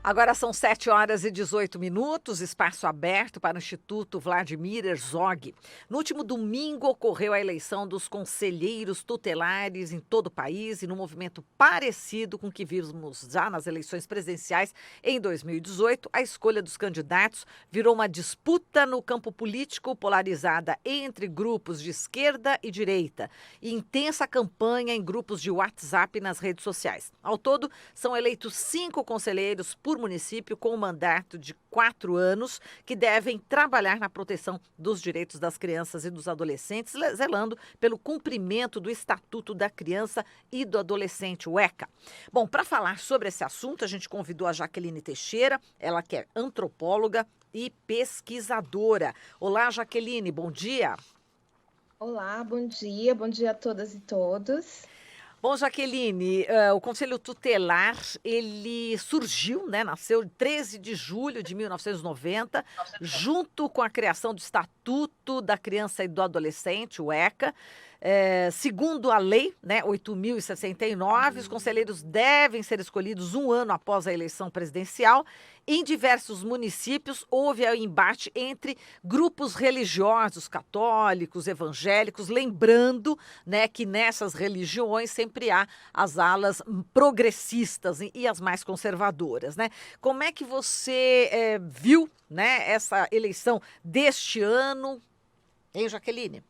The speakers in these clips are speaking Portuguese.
Agora são 7h18, espaço aberto para o Instituto Vladimir Herzog. No último domingo ocorreu a eleição dos conselheiros tutelares em todo o país e num movimento parecido com o que vimos já nas eleições presidenciais em 2018, a escolha dos candidatos virou uma disputa no campo político polarizada entre grupos de esquerda e direita e intensa campanha em grupos de WhatsApp nas redes sociais. Ao todo, são eleitos 5 conselheiros por município com um mandato de 4 anos que devem trabalhar na proteção dos direitos das crianças e dos adolescentes, zelando pelo cumprimento do Estatuto da Criança e do Adolescente, o ECA. Bom, para falar sobre esse assunto, a gente convidou a Jaqueline Teixeira, ela que é antropóloga e pesquisadora. Olá, Jaqueline, bom dia. Olá, bom dia a todas e todos. Bom, Jaqueline, o Conselho Tutelar, ele surgiu, né, nasceu em 13 de julho de 1990, junto com a criação do Estatuto da Criança e do Adolescente, o ECA. Segundo a lei, né, 8.069, os conselheiros devem ser escolhidos um ano após a eleição presidencial. Em diversos municípios, houve o embate entre grupos religiosos, católicos, evangélicos, lembrando, né, que nessas religiões sempre há as alas progressistas e as mais conservadoras, né? Como é que você viu, né, essa eleição deste ano, hein, Jaqueline?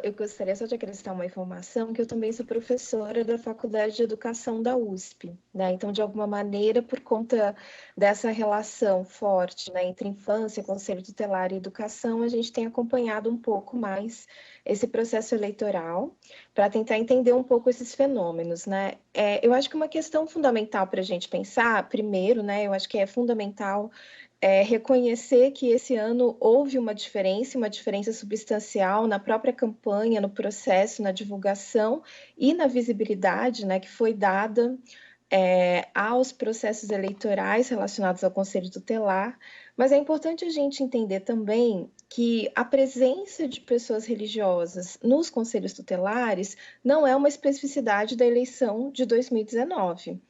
Eu gostaria só de acrescentar uma informação que eu também sou professora da Faculdade de Educação da USP, né? Então, de alguma maneira, por conta dessa relação forte, né, entre infância, conselho tutelar e educação, a gente tem acompanhado um pouco mais esse processo eleitoral para tentar entender um pouco esses fenômenos, né? Eu acho que uma questão fundamental para a gente pensar, primeiro, né, eu acho que é fundamental reconhecer que esse ano houve uma diferença substancial na própria campanha, no processo, na divulgação e na visibilidade, né, que foi dada aos processos eleitorais relacionados ao Conselho Tutelar, mas é importante a gente entender também que a presença de pessoas religiosas nos conselhos tutelares não é uma especificidade da eleição de 2019.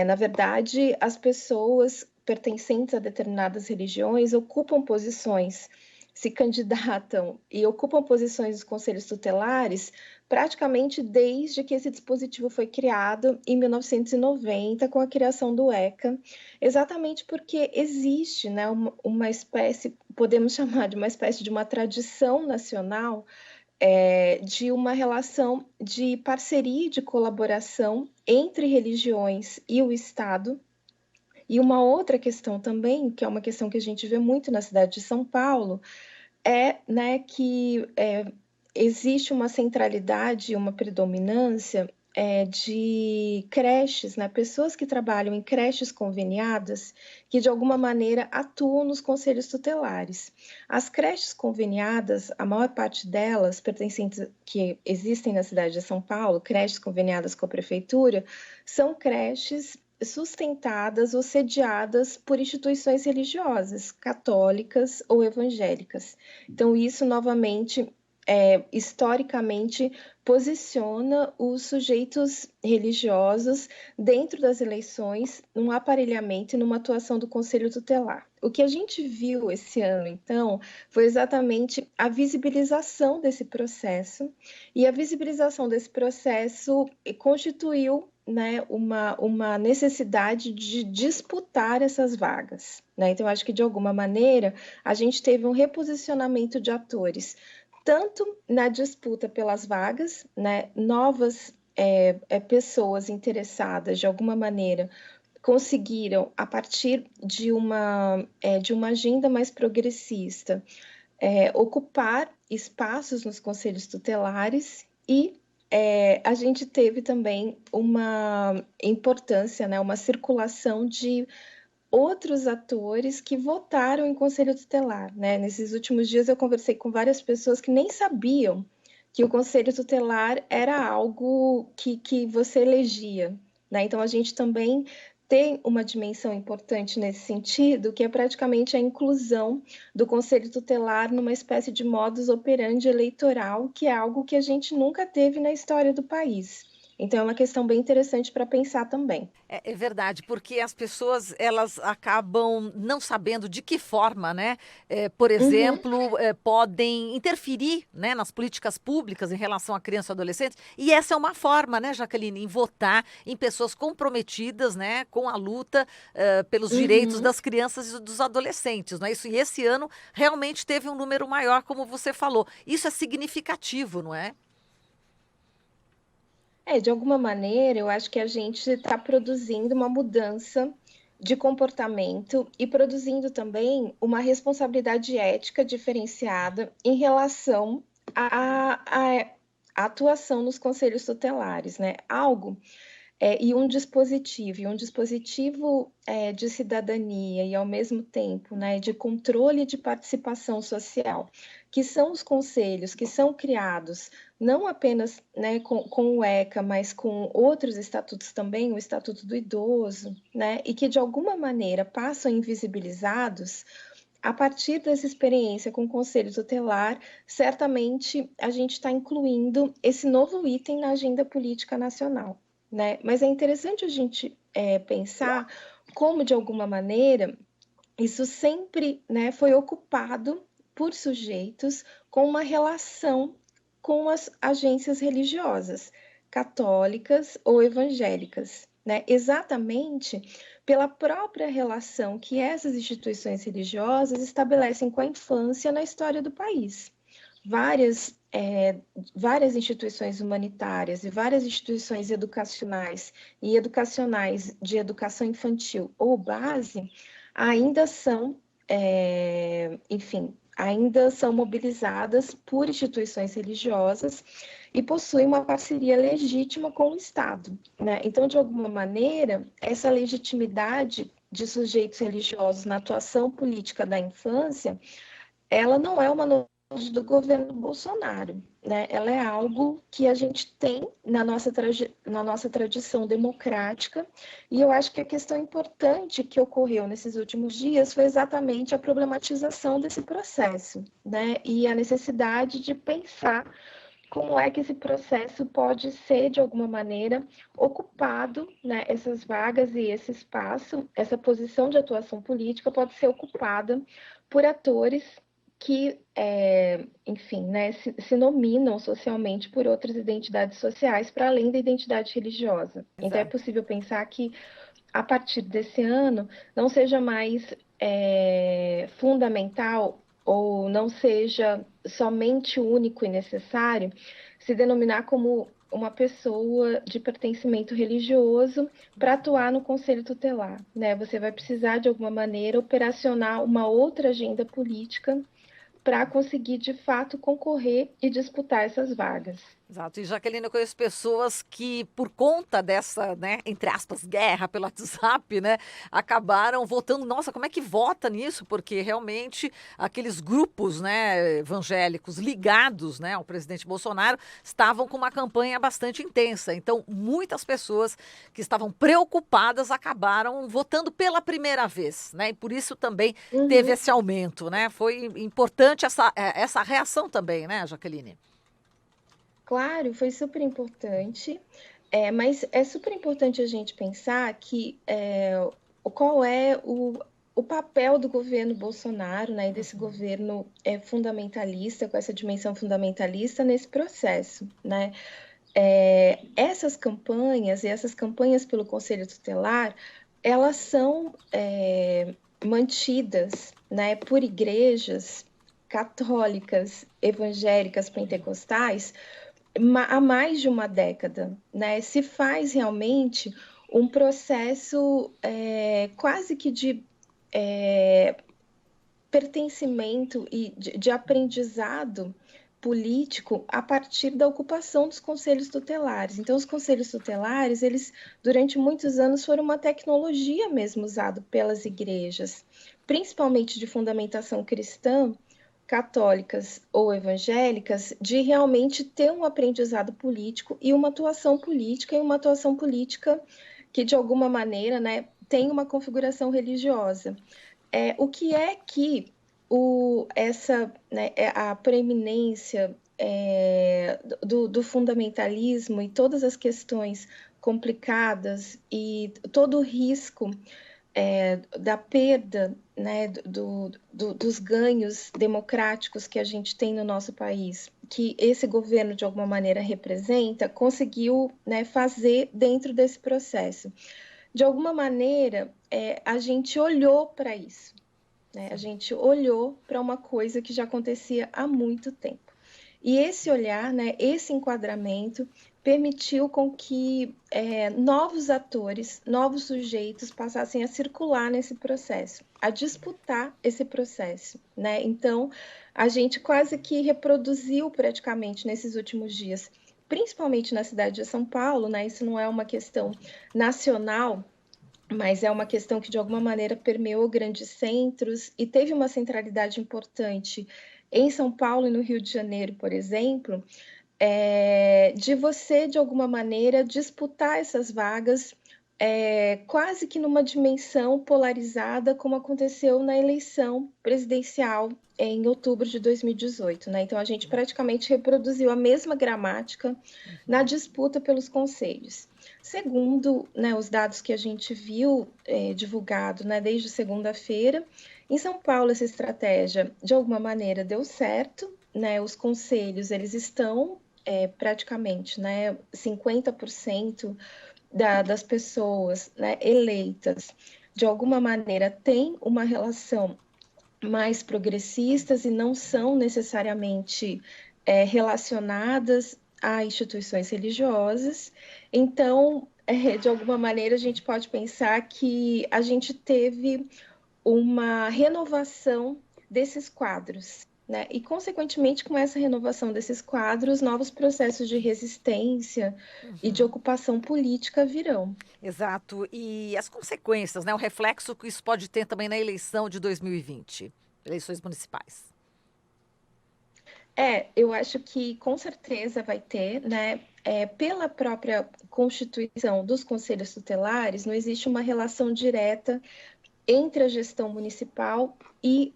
Na verdade, as pessoas pertencentes a determinadas religiões ocupam posições, se candidatam e ocupam posições nos conselhos tutelares praticamente desde que esse dispositivo foi criado em 1990, com a criação do ECA, exatamente porque existe, né, uma espécie, podemos chamar de uma espécie de uma tradição nacional, de uma relação de parceria e de colaboração entre religiões e o Estado. E uma outra questão também, que é uma questão que a gente vê muito na cidade de São Paulo, né, que existe uma centralidade, uma predominância de creches, né, pessoas que trabalham em creches conveniadas, que de alguma maneira atuam nos conselhos tutelares. As creches conveniadas, a maior parte delas, pertencentes que existem na cidade de São Paulo, creches conveniadas com a prefeitura, são creches sustentadas ou sediadas por instituições religiosas, católicas ou evangélicas. Então, isso novamente, historicamente, posiciona os sujeitos religiosos dentro das eleições, num aparelhamento e numa atuação do Conselho Tutelar. O que a gente viu esse ano, então, foi exatamente a visibilização desse processo, e a visibilização desse processo constituiu, né, uma necessidade de disputar essas vagas, né? Então, acho que, de alguma maneira, a gente teve um reposicionamento de atores, tanto na disputa pelas vagas, né, novas pessoas interessadas, de alguma maneira, conseguiram, a partir de uma agenda mais progressista, ocupar espaços nos conselhos tutelares e a gente teve também uma importância, né, uma circulação de outros atores que votaram em conselho tutelar, né? Nesses últimos dias eu conversei com várias pessoas que nem sabiam que o conselho tutelar era algo que você elegia, né? Então a gente também tem uma dimensão importante nesse sentido, que é praticamente a inclusão do conselho tutelar numa espécie de modus operandi eleitoral, que é algo que a gente nunca teve na história do país. Então, é uma questão bem interessante para pensar também. É verdade, porque as pessoas elas acabam não sabendo de que forma, né, por Uhum. exemplo, podem interferir, né, nas políticas públicas em relação a crianças e adolescentes. E essa é uma forma, né, Jaqueline, em votar em pessoas comprometidas, né, com a luta pelos direitos Uhum. das crianças e dos adolescentes, não é isso? E esse ano realmente teve um número maior, como você falou. Isso é significativo, não é? De alguma maneira, eu acho que a gente está produzindo uma mudança de comportamento e produzindo também uma responsabilidade ética diferenciada em relação à atuação nos conselhos tutelares, né? E um dispositivo de cidadania e, ao mesmo tempo, né, de controle de participação social, que são os conselhos que são criados não apenas, né, com o ECA, mas com outros estatutos também, o Estatuto do Idoso, né, e que, de alguma maneira, passam invisibilizados. A partir dessa experiência com o Conselho Tutelar, certamente a gente está incluindo esse novo item na agenda política nacional, né? Mas é interessante a gente pensar como, de alguma maneira, isso sempre, né, foi ocupado por sujeitos com uma relação com as agências religiosas, católicas ou evangélicas, né? Exatamente pela própria relação que essas instituições religiosas estabelecem com a infância na história do país. Várias instituições humanitárias e várias instituições educacionais e educacionais de educação infantil ou base ainda são, enfim, ainda são mobilizadas por instituições religiosas e possuem uma parceria legítima com o Estado, né? Então, de alguma maneira, essa legitimidade de sujeitos religiosos na atuação política da infância, ela não é uma novidade do governo Bolsonaro, né? Ela é algo que a gente tem na nossa tradição democrática, e eu acho que a questão importante que ocorreu nesses últimos dias foi exatamente a problematização desse processo, né? E a necessidade de pensar como é que esse processo pode ser, de alguma maneira, ocupado, né? Essas vagas e esse espaço, essa posição de atuação política pode ser ocupada por atores que, enfim, né, se nominam socialmente por outras identidades sociais para além da identidade religiosa. Então, é Exato. possível pensar que, a partir desse ano, não seja mais fundamental ou não seja somente único e necessário se denominar como uma pessoa de pertencimento religioso para atuar no conselho tutelar, né? Você vai precisar, de alguma maneira, operacionar uma outra agenda política para conseguir, de fato, concorrer e disputar essas vagas. Exato. E, Jaqueline, eu conheço pessoas que, por conta dessa, né, entre aspas, guerra pelo WhatsApp, né, acabaram votando. Nossa, como é que vota nisso? Porque realmente aqueles grupos, né, evangélicos ligados, né, ao presidente Bolsonaro estavam com uma campanha bastante intensa. Então, muitas pessoas que estavam preocupadas acabaram votando pela primeira vez, né? E por isso também teve Uhum. esse aumento, né? Foi importante essa reação também, né, Jaqueline? Claro, foi super importante, mas é super importante a gente pensar que qual é o papel do governo Bolsonaro, né, e desse governo fundamentalista, com essa dimensão fundamentalista nesse processo, né? Essas campanhas e essas campanhas pelo Conselho Tutelar, elas são mantidas, né, por igrejas católicas, evangélicas, pentecostais, há mais de uma década, né? Se faz realmente um processo quase que de pertencimento e de aprendizado político a partir da ocupação dos conselhos tutelares. Então, os conselhos tutelares, eles durante muitos anos foram uma tecnologia mesmo usada pelas igrejas, principalmente de fundamentação cristã, católicas ou evangélicas, de realmente ter um aprendizado político e uma atuação política que, de alguma maneira, né, tem uma configuração religiosa. O que é que a preeminência do fundamentalismo e todas as questões complicadas e todo o risco da perda, né, dos ganhos democráticos que a gente tem no nosso país, que esse governo, de alguma maneira, representa, conseguiu, né, fazer dentro desse processo. De alguma maneira, a gente olhou para isso, né? A gente olhou para uma coisa que já acontecia há muito tempo. E esse olhar, né, esse enquadramento, permitiu com que novos atores, novos sujeitos passassem a circular nesse processo, a disputar esse processo, né? Então, a gente quase que reproduziu praticamente nesses últimos dias, principalmente na cidade de São Paulo, né? Isso não é uma questão nacional, mas é uma questão que de alguma maneira permeou grandes centros e teve uma centralidade importante em São Paulo e no Rio de Janeiro, por exemplo, de você, de alguma maneira, disputar essas vagas quase que numa dimensão polarizada, como aconteceu na eleição presidencial em outubro de 2018, né? Então, a gente praticamente reproduziu a mesma gramática na disputa pelos conselhos. Segundo, né, os dados que a gente viu divulgado, né, desde segunda-feira, em São Paulo essa estratégia, de alguma maneira, deu certo, né? Os conselhos, eles estão praticamente, né, 50% das pessoas, né, eleitas, de alguma maneira, têm uma relação mais progressistas e não são necessariamente relacionadas a instituições religiosas. Então, de alguma maneira, a gente pode pensar que a gente teve uma renovação desses quadros, né? E, consequentemente, com essa renovação desses quadros, novos processos de resistência e de ocupação política virão. Exato. E as consequências, né? O reflexo que isso pode ter também na eleição de 2020, eleições municipais. Eu acho que com certeza vai ter, né? Pela própria constituição dos conselhos tutelares, não existe uma relação direta entre a gestão municipal e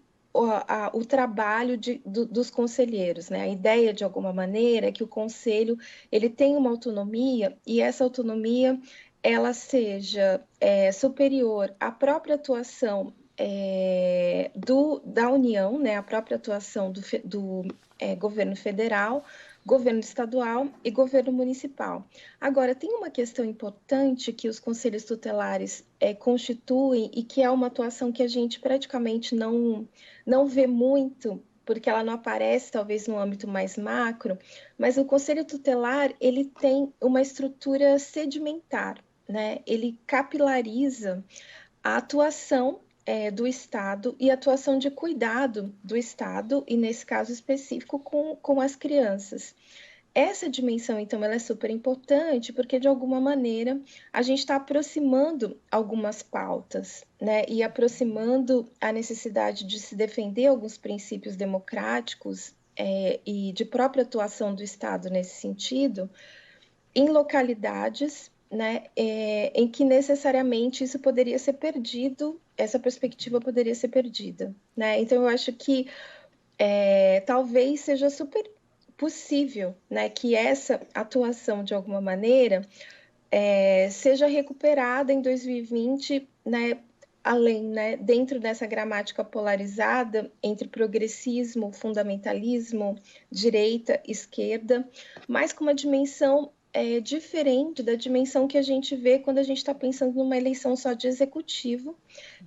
o trabalho dos conselheiros, né? A ideia, de alguma maneira, é que o conselho ele tem uma autonomia e essa autonomia ela seja superior à própria atuação da União, né? A própria atuação do governo federal, governo estadual e governo municipal. Agora, tem uma questão importante que os conselhos tutelares constituem e que é uma atuação que a gente praticamente não vê muito, porque ela não aparece talvez no âmbito mais macro, mas o conselho tutelar ele tem uma estrutura sedimentar, né? Ele capilariza a atuação do Estado e a atuação de cuidado do Estado, e nesse caso específico com as crianças. Essa dimensão, então, ela é super importante porque, de alguma maneira, a gente está aproximando algumas pautas, né? E aproximando a necessidade de se defender alguns princípios democráticos e de própria atuação do Estado nesse sentido, em localidades, né, em que necessariamente isso poderia ser perdido, essa perspectiva poderia ser perdida, né? Então, eu acho que talvez seja super possível, né, que essa atuação, de alguma maneira, seja recuperada em 2020, né, além, né, dentro dessa gramática polarizada entre progressismo, fundamentalismo, direita, esquerda, mas com uma dimensão diferente da dimensão que a gente vê quando a gente está pensando numa eleição só de executivo,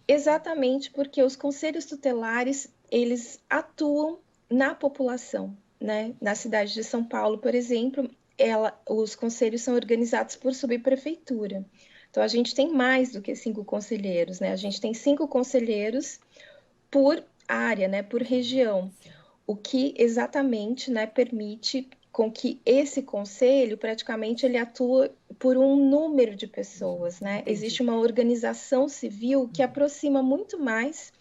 exatamente porque os conselhos tutelares, eles atuam na população, né? Na cidade de São Paulo, por exemplo, os conselhos são organizados por subprefeitura. Então, a gente tem mais do que 5 conselheiros, né? A gente tem 5 conselheiros por área, né? Por região, o que exatamente, né, permite com que esse conselho, praticamente, ele atua por um número de pessoas, né? Existe uma organização civil que aproxima muito mais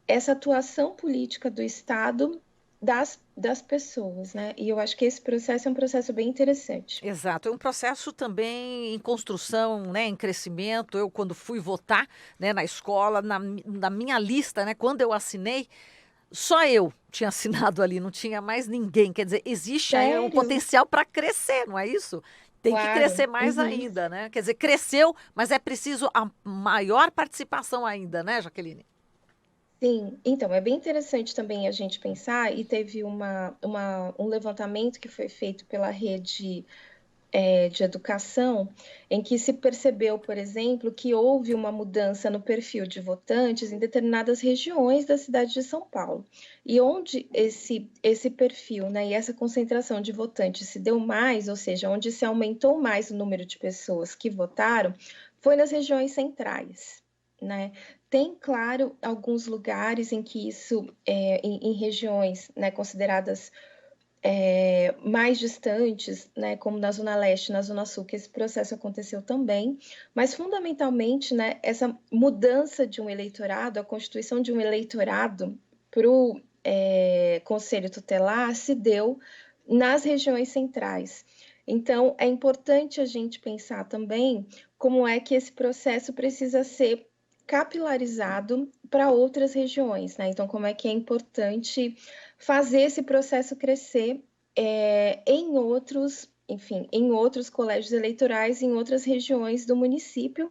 essa atuação política do Estado das pessoas, né? E eu acho que esse processo é um processo bem interessante. Exato, é um processo também em construção, né, em crescimento. Eu, quando fui votar, né, na escola, na minha lista, né, quando eu assinei, Só eu tinha assinado ali, não tinha mais ninguém. Quer dizer, existe aí um Sério? potencial para crescer, não é isso? Tem que Claro. crescer mais Uhum. ainda, né? Quer dizer, cresceu, mas é preciso a maior participação ainda, né, Jaqueline? Sim, então é bem interessante também a gente pensar, e teve um levantamento que foi feito pela rede de educação, em que se percebeu, por exemplo, que houve uma mudança no perfil de votantes em determinadas regiões da cidade de São Paulo. E onde esse perfil, né, e essa concentração de votantes se deu mais, ou seja, onde se aumentou mais o número de pessoas que votaram, foi nas regiões centrais. Né? Tem, claro, alguns lugares em que isso, em regiões, né, consideradas mais distantes, né, como na Zona Leste, na Zona Sul, que esse processo aconteceu também, mas fundamentalmente, né, essa mudança de um eleitorado, a constituição de um eleitorado para o Conselho Tutelar se deu nas regiões centrais. Então, é importante a gente pensar também como é que esse processo precisa ser capilarizado para outras regiões, né? Então, como é que é importante fazer esse processo crescer em outros, enfim, em outros colégios eleitorais, em outras regiões do município,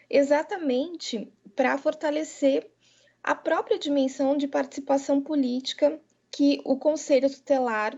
exatamente para fortalecer a própria dimensão de participação política que o Conselho Tutelar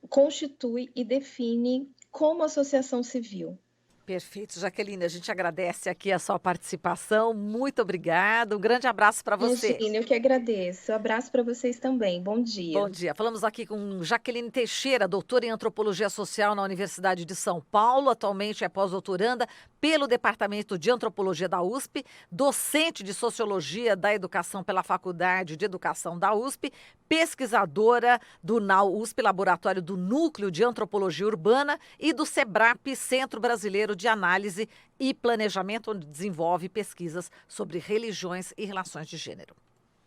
constitui e define como associação civil. Perfeito, Jaqueline, a gente agradece aqui a sua participação. Muito obrigada. Um grande abraço para você. Imagina, eu que agradeço. Abraço para vocês também. Bom Bom dia. dia. Falamos aqui com Jaqueline Teixeira, doutora em antropologia social na Universidade de São Paulo. Atualmente é pós-doutoranda pelo Departamento de Antropologia da USP, docente de Sociologia da Educação pela Faculdade de Educação da USP, pesquisadora do NAU-USP, Laboratório do Núcleo de Antropologia Urbana, e do SEBRAP, Centro Brasileiro de Análise e Planejamento, onde desenvolve pesquisas sobre religiões e relações de gênero.